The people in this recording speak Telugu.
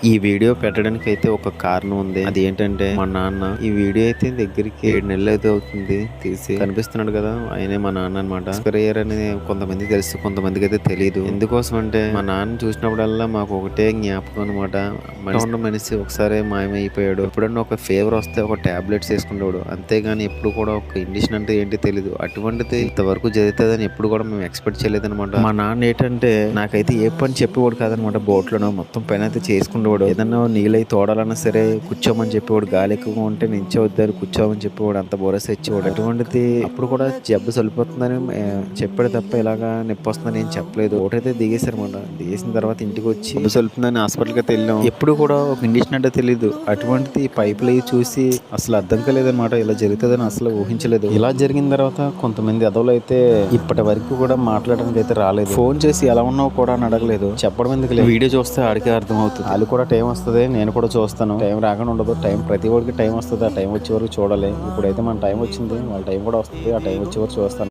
ఈ వీడియో పెట్టడానికి అయితే ఒక కారణం ఉంది. అది ఏంటంటే మా నాన్న ఈ వీడియో అయితే దగ్గరికి 7 నెలలు అయితే అవుతుంది తీసి. కనిపిస్తున్నాడు కదా, ఆయనే మా నాన్న అనమాట. ఎక్స్పైర్ అనేది కొంతమంది తెలుసు, కొంతమందికి అయితే తెలియదు. ఎందుకోసం అంటే మా నాన్న చూసినప్పుడల్లా మాకు ఒకటే జ్ఞాపకం అనమాట. మనిషి ఒకసారి మాయమైపోయాడు. ఎప్పుడన్నా ఒక ఫీవర్ వస్తే ఒక టాబ్లెట్స్ వేసుకునేవాడు, అంతేగాని ఎప్పుడు కూడా ఒక ఇండిషన్ అంటే ఏంటి తెలియదు. అటువంటిది ఇంతవరకు జరుగుతుందని ఎప్పుడు కూడా మేము ఎక్స్పెక్ట్ చేయలేదన్నమాట. మా నాన్న ఏంటంటే నాకైతే ఏ పని చెప్పేవాడు కాదనమాట. బోట్లోనో మొత్తం పైన అయితే చేసుకుంటూ ఏదన్నా నీళ్ళై తోడాలన్నా సరే కూర్చోమని చెప్పేవాడు. గాలి ఎక్కువగా ఉంటే నించవద్దారు, కూర్చోమని చెప్పేవాడు. అంత భరోసా ఇచ్చేవాడు. అటువంటిది అప్పుడు కూడా జబ్బు సరిపోతుందని చెప్పాడు తప్ప ఇలాగా నొప్పి వస్తుందని ఏం చెప్పలేదు. ఒకటైతే దిగేశారనమాట. దిగేసిన తర్వాత ఇంటికి వచ్చి జబ్బు సలుపుతుందని హాస్పిటల్కి అయితే వెళ్ళాం. ఎప్పుడు కూడా ఒక ఇండిషన్ అంటే తెలియదు. అటువంటిది పైపులు అవి చూసి అసలు అర్థం కాలేదనమాట. ఇలా జరుగుతుందని అసలు ఊహించలేదు. ఇలా జరిగిన తర్వాత కొంతమంది అదవులు అయితే ఇప్పటి వరకు కూడా మాట్లాడడానికి అయితే రాలేదు. ఫోన్ చేసి ఎలా ఉన్నావు కూడా అని అడగలేదు. చెప్పడం ఎందుకు, వీడియో చూస్తే ఆడికే అర్థం అవుతుంది. వాళ్ళు కూడా టైం వస్తుంది, నేను కూడా చూస్తాను. టైం రాకుండా ఉండదు. టైం ప్రతి ఒక్కరికి టైం వస్తుంది. ఆ టైం వచ్చే వరకు చూడాలి. ఇప్పుడైతే మన టైం వచ్చింది, వాళ్ళ టైం కూడా వస్తుంది. ఆ టైం వచ్చే వరకు చూస్తాను.